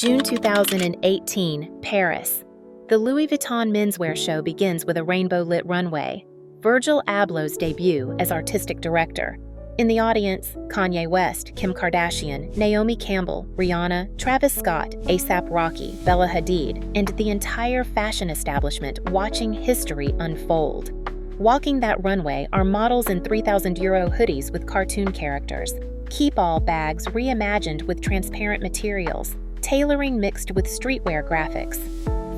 June 2018, Paris. The Louis Vuitton menswear show begins with a rainbow-lit runway. Virgil Abloh's debut as artistic director. In the audience, Kanye West, Kim Kardashian, Naomi Campbell, Rihanna, Travis Scott, A$AP Rocky, Bella Hadid, and the entire fashion establishment watching history unfold. Walking that runway are models in €3,000 hoodies with cartoon characters, keep-all bags reimagined with transparent materials, tailoring mixed with streetwear graphics.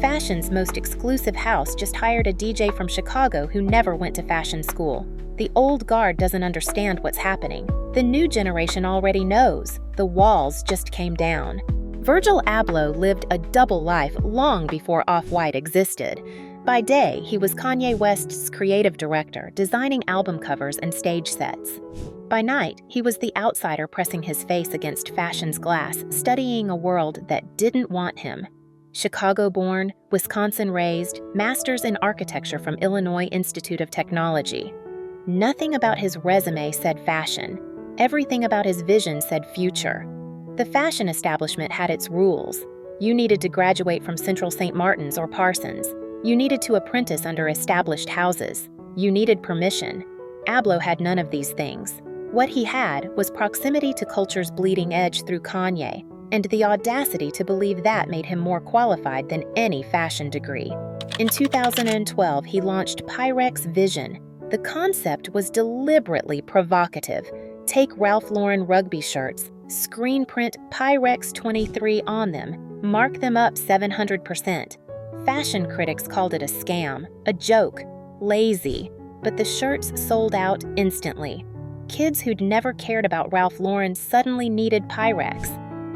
Fashion's most exclusive house just hired a DJ from Chicago who never went to fashion school. The old guard doesn't understand what's happening. The new generation already knows. The walls just came down. Virgil Abloh lived a double life long before Off-White existed. By day, he was Kanye West's creative director, designing album covers and stage sets. By night, he was the outsider pressing his face against fashion's glass, studying a world that didn't want him. Chicago-born, Wisconsin-raised, masters in architecture from Illinois Institute of Technology. Nothing about his resume said fashion. Everything about his vision said future. The fashion establishment had its rules. You needed to graduate from Central St. Martin's or Parsons. You needed to apprentice under established houses. You needed permission. Abloh had none of these things. What he had was proximity to culture's bleeding edge through Kanye, and the audacity to believe that made him more qualified than any fashion degree. In 2012, he launched Pyrex Vision. The concept was deliberately provocative. Take Ralph Lauren rugby shirts, screen print Pyrex 23 on them, mark them up 700%. Fashion critics called it a scam, a joke, lazy, but the shirts sold out instantly. Kids who'd never cared about Ralph Lauren suddenly needed Pyrex.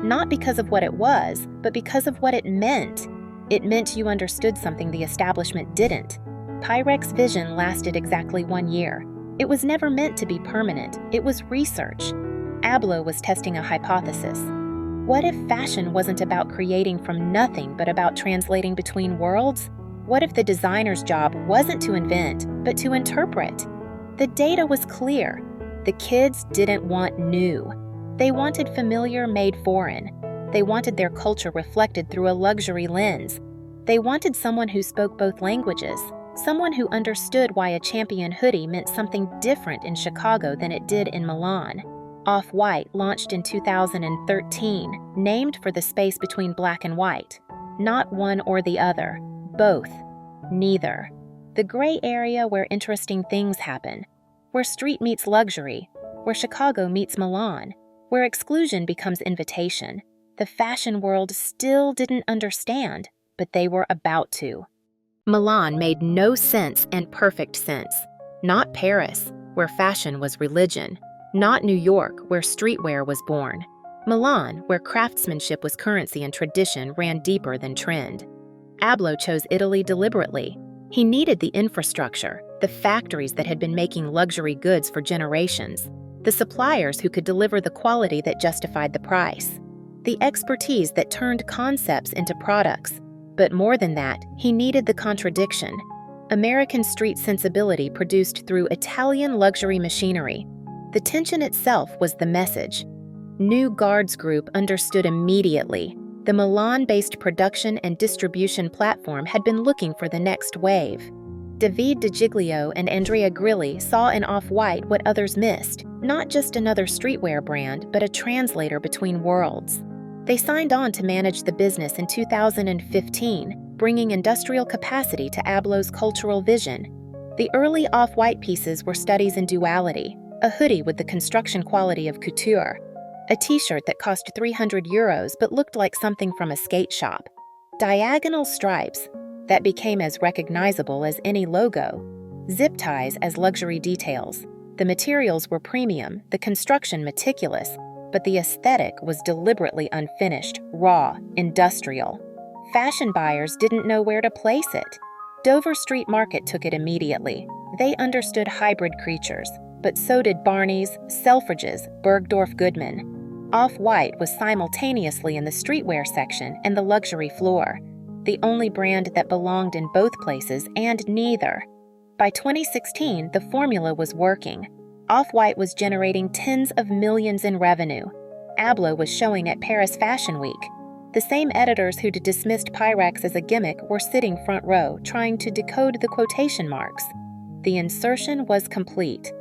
Not because of what it was, but because of what it meant. It meant you understood something the establishment didn't. Pyrex Vision lasted exactly 1 year. It was never meant to be permanent. It was research. Abloh was testing a hypothesis. What if fashion wasn't about creating from nothing, but about translating between worlds? What if the designer's job wasn't to invent, but to interpret? The data was clear. The kids didn't want new. They wanted familiar made foreign. They wanted their culture reflected through a luxury lens. They wanted someone who spoke both languages, someone who understood why a Champion hoodie meant something different in Chicago than it did in Milan. Off-White launched in 2013, named for the space between black and white. Not one or the other, both, neither. The gray area where interesting things happen, where street meets luxury, where Chicago meets Milan, where exclusion becomes invitation. The fashion world still didn't understand, but they were about to. Milan made no sense and perfect sense. Not Paris, where fashion was religion. Not New York, where streetwear was born. Milan, where craftsmanship was currency and tradition ran deeper than trend. Abloh chose Italy deliberately. He needed the infrastructure, the factories that had been making luxury goods for generations, the suppliers who could deliver the quality that justified the price, the expertise that turned concepts into products. But more than that, he needed the contradiction. American street sensibility produced through Italian luxury machinery. The tension itself was the message. New Guards Group understood immediately. The Milan-based production and distribution platform had been looking for the next wave. David DiGiglio and Andrea Grilli saw in Off-White what others missed, not just another streetwear brand, but a translator between worlds. They signed on to manage the business in 2015, bringing industrial capacity to Abloh's cultural vision. The early Off-White pieces were studies in duality, a hoodie with the construction quality of couture, a t-shirt that cost €300 but looked like something from a skate shop, diagonal stripes that became as recognizable as any logo, zip ties as luxury details. The materials were premium, the construction meticulous, but the aesthetic was deliberately unfinished, raw, industrial. Fashion buyers didn't know where to place it. Dover Street Market took it immediately. They understood hybrid creatures, but so did Barney's, Selfridges, Bergdorf Goodman. Off-White was simultaneously in the streetwear section and the luxury floor, the only brand that belonged in both places and neither. By 2016, the formula was working. Off-White was generating tens of millions in revenue. Abloh was showing at Paris Fashion Week. The same editors who'd dismissed Pyrex as a gimmick were sitting front row, trying to decode the quotation marks. The insertion was complete.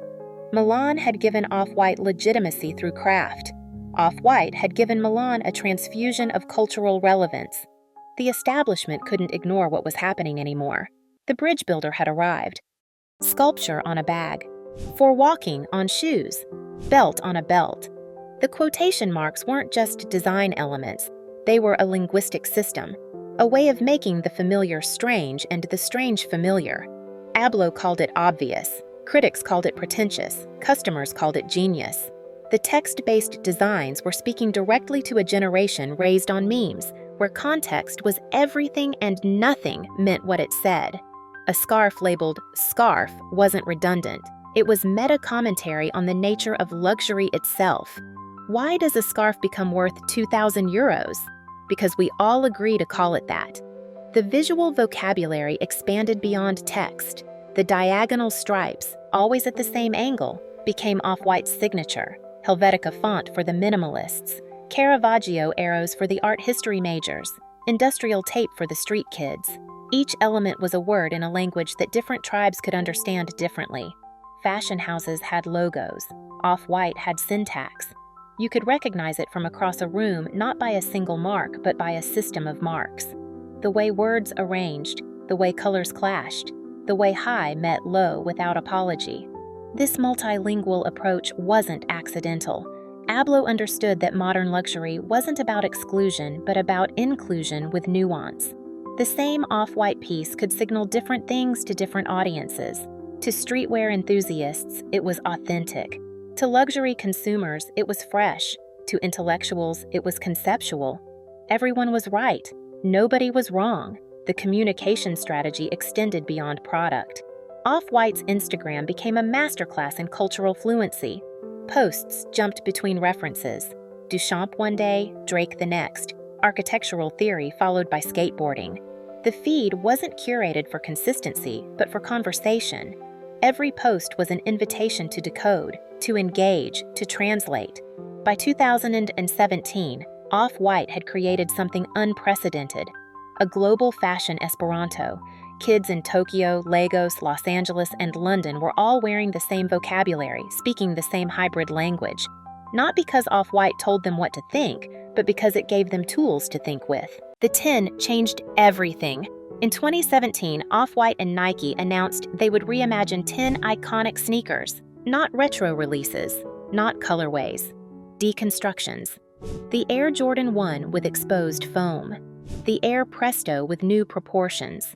Milan had given Off-White legitimacy through craft. Off-White had given Milan a transfusion of cultural relevance. The establishment couldn't ignore what was happening anymore. The bridge builder had arrived. Sculpture on a bag. For walking on shoes. Belt on a belt. The quotation marks weren't just design elements. They were a linguistic system, a way of making the familiar strange and the strange familiar. Abloh called it obvious. Critics called it pretentious. Customers called it genius. The text-based designs were speaking directly to a generation raised on memes, where context was everything and nothing meant what it said. A scarf labeled scarf wasn't redundant. It was meta-commentary on the nature of luxury itself. Why does a scarf become worth 2,000 euros? Because we all agree to call it that. The visual vocabulary expanded beyond text. The diagonal stripes, always at the same angle, became Off-White's signature. Helvetica font for the minimalists, Caravaggio arrows for the art history majors, industrial tape for the street kids. Each element was a word in a language that different tribes could understand differently. Fashion houses had logos. Off-White had syntax. You could recognize it from across a room not by a single mark, but by a system of marks. The way words arranged, the way colors clashed, the way high met low without apology. This multilingual approach wasn't accidental. Abloh understood that modern luxury wasn't about exclusion, but about inclusion with nuance. The same Off-White piece could signal different things to different audiences. To streetwear enthusiasts, it was authentic. To luxury consumers, it was fresh. To intellectuals, it was conceptual. Everyone was right. Nobody was wrong. The communication strategy extended beyond product. Off-White's Instagram became a masterclass in cultural fluency. Posts jumped between references. Duchamp one day, Drake the next. Architectural theory followed by skateboarding. The feed wasn't curated for consistency, but for conversation. Every post was an invitation to decode, to engage, to translate. By 2017, Off-White had created something unprecedented. A global fashion Esperanto. Kids in Tokyo, Lagos, Los Angeles, and London were all wearing the same vocabulary, speaking the same hybrid language. Not because Off-White told them what to think, but because it gave them tools to think with. The 10 changed everything. In 2017, Off-White and Nike announced they would reimagine 10 iconic sneakers. Not retro releases, not colorways. Deconstructions. The Air Jordan 1 with exposed foam. The Air Presto with new proportions.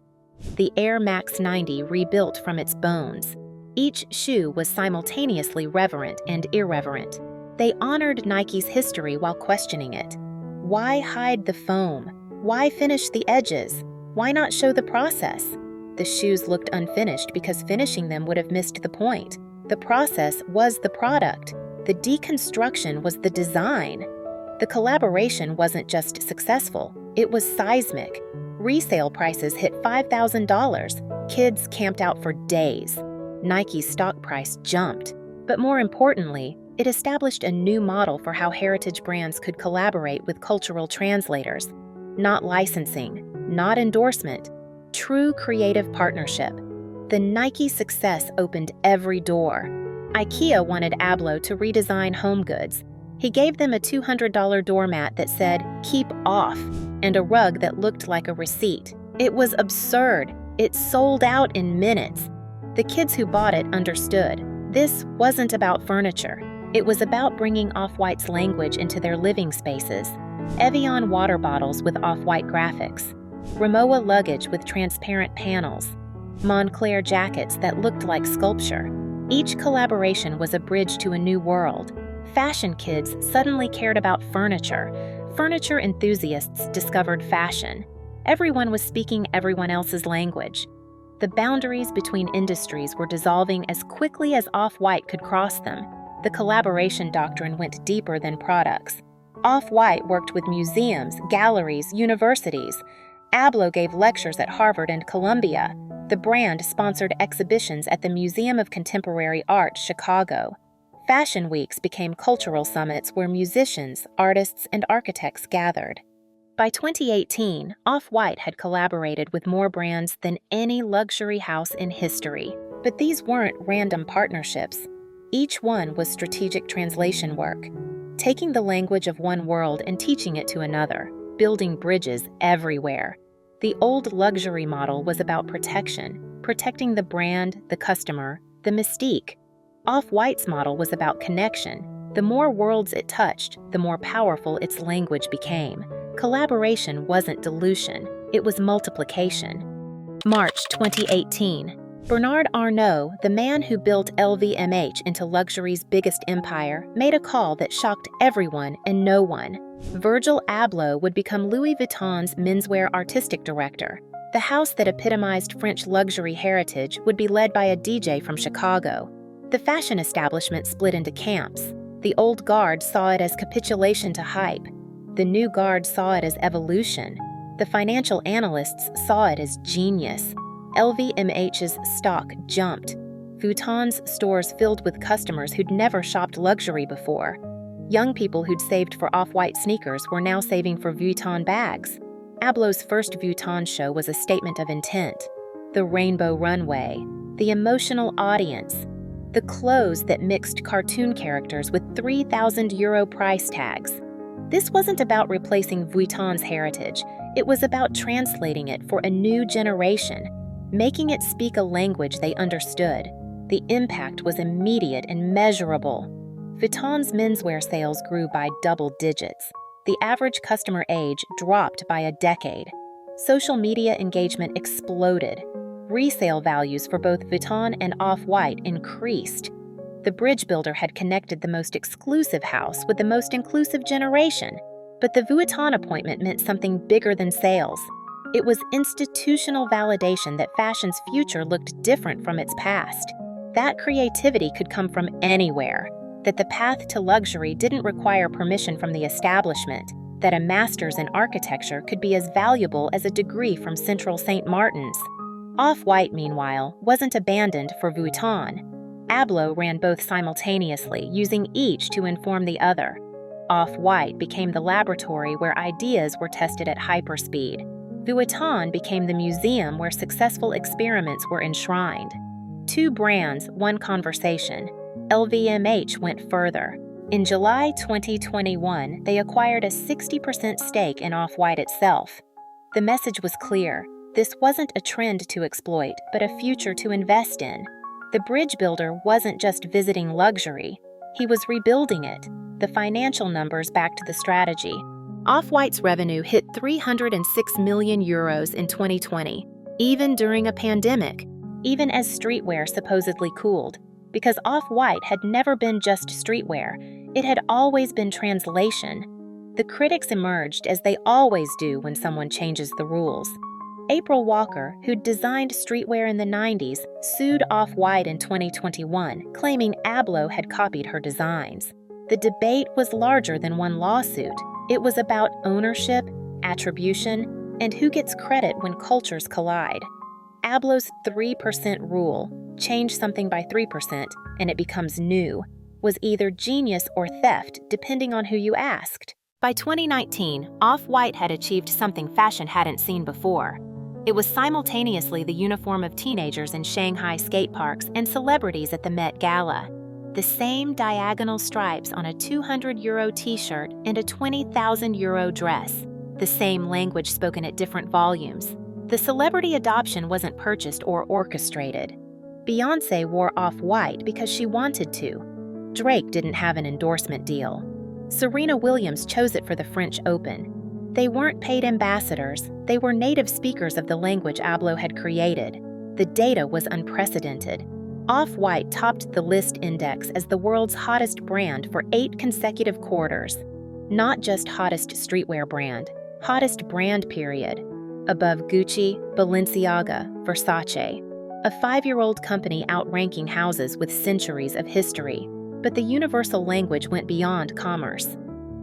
The Air Max 90 rebuilt from its bones. Each shoe was simultaneously reverent and irreverent. They honored Nike's history while questioning it. Why hide the foam? Why finish the edges? Why not show the process? The shoes looked unfinished because finishing them would have missed the point. The process was the product. The deconstruction was the design. The collaboration wasn't just successful, it was seismic. Resale prices hit $5,000. Kids camped out for days. Nike's stock price jumped. But more importantly, it established a new model for how heritage brands could collaborate with cultural translators. Not licensing, not endorsement, true creative partnership. The Nike success opened every door. IKEA wanted Abloh to redesign home goods. He gave them a $200 doormat that said, "Keep off," and a rug that looked like a receipt. It was absurd. It sold out in minutes. The kids who bought it understood. This wasn't about furniture. It was about bringing Off-White's language into their living spaces. Evian water bottles with Off-White graphics. Rimowa luggage with transparent panels. Moncler jackets that looked like sculpture. Each collaboration was a bridge to a new world. Fashion kids suddenly cared about furniture. Furniture enthusiasts discovered fashion. Everyone was speaking everyone else's language. The boundaries between industries were dissolving as quickly as Off-White could cross them. The Collaboration Doctrine went deeper than products. Off-White worked with museums, galleries, universities. Abloh gave lectures at Harvard and Columbia. The brand sponsored exhibitions at the Museum of Contemporary Art, Chicago. Fashion weeks became cultural summits where musicians, artists, and architects gathered. By 2018, Off-White had collaborated with more brands than any luxury house in history. But these weren't random partnerships. Each one was strategic translation work, taking the language of one world and teaching it to another, building bridges everywhere. The old luxury model was about protection, protecting the brand, the customer, the mystique. Off-White's model was about connection. The more worlds it touched, the more powerful its language became. Collaboration wasn't dilution, it was multiplication. March 2018. Bernard Arnault, the man who built LVMH into luxury's biggest empire, made a call that shocked everyone and no one. Virgil Abloh would become Louis Vuitton's menswear artistic director. The house that epitomized French luxury heritage would be led by a DJ from Chicago. The fashion establishment split into camps. The old guard saw it as capitulation to hype. The new guard saw it as evolution. The financial analysts saw it as genius. LVMH's stock jumped. Vuitton's stores filled with customers who'd never shopped luxury before. Young people who'd saved for Off-White sneakers were now saving for Vuitton bags. Abloh's first Vuitton show was a statement of intent. The rainbow runway, the emotional audience, the clothes that mixed cartoon characters with €3,000 price tags. This wasn't about replacing Vuitton's heritage. It was about translating it for a new generation, making it speak a language they understood. The impact was immediate and measurable. Vuitton's menswear sales grew by double digits. The average customer age dropped by a decade. Social media engagement exploded. Resale values for both Vuitton and Off-White increased. The bridge builder had connected the most exclusive house with the most inclusive generation. But the Vuitton appointment meant something bigger than sales. It was institutional validation that fashion's future looked different from its past. That creativity could come from anywhere. That the path to luxury didn't require permission from the establishment. That a master's in architecture could be as valuable as a degree from Central St. Martin's. Off-White, meanwhile, wasn't abandoned for Vuitton. Abloh ran both simultaneously, using each to inform the other. Off-White became the laboratory where ideas were tested at hyperspeed. Vuitton became the museum where successful experiments were enshrined. Two brands, one conversation. LVMH went further. In July 2021, they acquired a 60% stake in Off-White itself. The message was clear. This wasn't a trend to exploit, but a future to invest in. The bridge builder wasn't just visiting luxury. He was rebuilding it. The financial numbers backed the strategy. Off-White's revenue hit €306 million in 2020, even during a pandemic, even as streetwear supposedly cooled. Because Off-White had never been just streetwear, it had always been translation. The critics emerged as they always do when someone changes the rules. April Walker, who'd designed streetwear in the 90s, sued Off-White in 2021, claiming Abloh had copied her designs. The debate was larger than one lawsuit. It was about ownership, attribution, and who gets credit when cultures collide. Abloh's 3% rule, change something by 3% and it becomes new, was either genius or theft, depending on who you asked. By 2019, Off-White had achieved something fashion hadn't seen before. It was simultaneously the uniform of teenagers in Shanghai skate parks and celebrities at the Met Gala. The same diagonal stripes on a €200 t-shirt and a €20,000 dress. The same language spoken at different volumes. The celebrity adoption wasn't purchased or orchestrated. Beyoncé wore Off-White because she wanted to. Drake didn't have an endorsement deal. Serena Williams chose it for the French Open. They weren't paid ambassadors, they were native speakers of the language Abloh had created. The data was unprecedented. Off-White topped the list index as the world's hottest brand for 8 consecutive quarters. Not just hottest streetwear brand, hottest brand period. Above Gucci, Balenciaga, Versace. A 5-year-old company outranking houses with centuries of history. But the universal language went beyond commerce.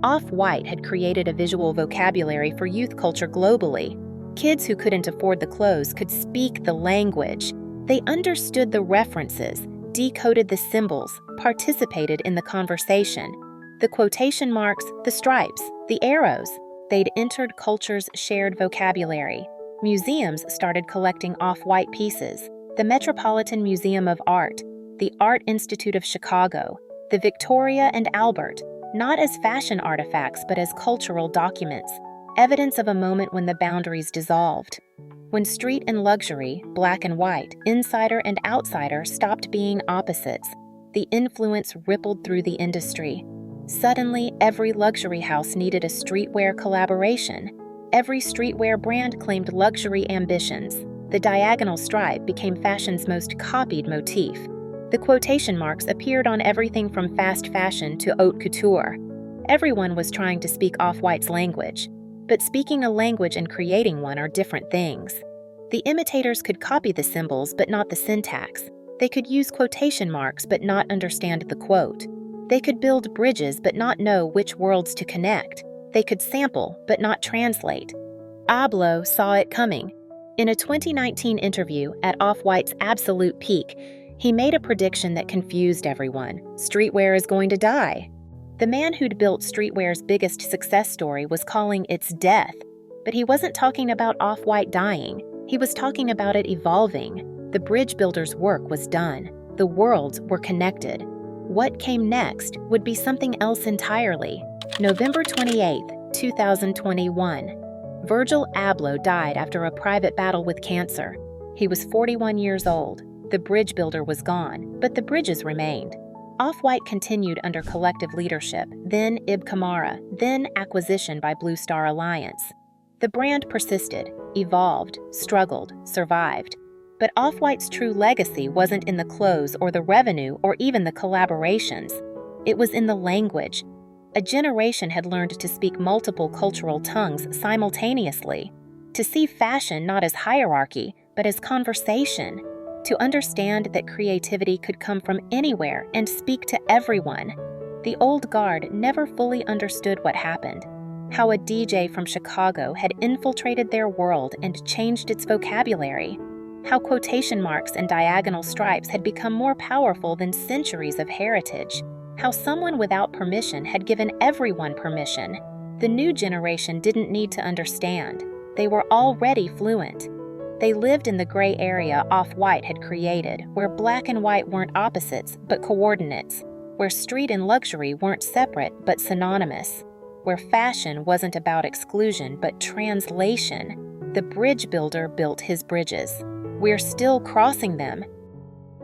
Off-White had created a visual vocabulary for youth culture globally. Kids who couldn't afford the clothes could speak the language. They understood the references, decoded the symbols, participated in the conversation. The quotation marks, the stripes, the arrows. They'd entered culture's shared vocabulary. Museums started collecting off-white pieces. The Metropolitan Museum of Art, the Art Institute of Chicago, the Victoria and Albert, not as fashion artifacts but as cultural documents, evidence of a moment when the boundaries dissolved. When street and luxury, black and white, insider and outsider stopped being opposites, the influence rippled through the industry. Suddenly, every luxury house needed a streetwear collaboration. Every streetwear brand claimed luxury ambitions. The diagonal stripe became fashion's most copied motif. The quotation marks appeared on everything from fast fashion to haute couture. Everyone was trying to speak Off-White's language. But speaking a language and creating one are different things. The imitators could copy the symbols but not the syntax. They could use quotation marks but not understand the quote. They could build bridges but not know which worlds to connect. They could sample but not translate. Abloh saw it coming. In a 2019 interview at Off-White's absolute peak, he made a prediction that confused everyone. Streetwear is going to die. The man who'd built streetwear's biggest success story was calling its death. But he wasn't talking about Off-White dying. He was talking about it evolving. The bridge builder's work was done. The worlds were connected. What came next would be something else entirely. November 28, 2021. Virgil Abloh died after a private battle with cancer. He was 41 years old. The bridge builder was gone, but the bridges remained. Off-White continued under collective leadership, then Ib Kamara, then acquisition by Blue Star Alliance. The brand persisted, evolved, struggled, survived. But Off-White's true legacy wasn't in the clothes or the revenue or even the collaborations. It was in the language. A generation had learned to speak multiple cultural tongues simultaneously, to see fashion not as hierarchy, but as conversation, to understand that creativity could come from anywhere and speak to everyone. The old guard never fully understood what happened, how a DJ from Chicago had infiltrated their world and changed its vocabulary, how quotation marks and diagonal stripes had become more powerful than centuries of heritage, how someone without permission had given everyone permission. The new generation didn't need to understand. They were already fluent. They lived in the gray area Off-White had created, where black and white weren't opposites, but coordinates, where street and luxury weren't separate, but synonymous, where fashion wasn't about exclusion, but translation. The bridge builder built his bridges. We're still crossing them,